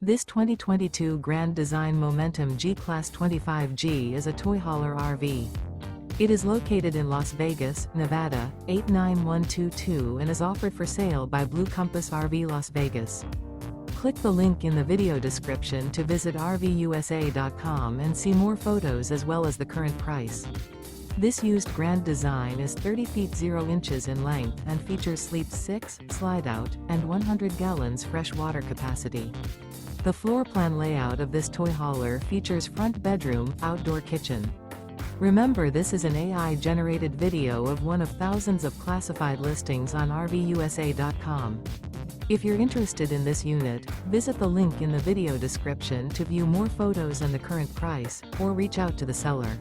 This 2022 Grand Design Momentum G-Class 25G is a toy hauler RV. It is located in Las Vegas, Nevada, 89122 and is offered for sale by Blue Compass RV Las Vegas. Click the link in the video description to visit RVUSA.com and see more photos as well as the current price. This used Grand Design is 30 feet 0 inches in length and features Sleep 6, Slideout, and 100 gallons fresh water capacity. The floor plan layout of this toy hauler features front bedroom, outdoor kitchen. Remember, this is an AI-generated video of one of thousands of classified listings on RVUSA.com. If you're interested in this unit, visit the link in the video description to view more photos and the current price, or reach out to the seller.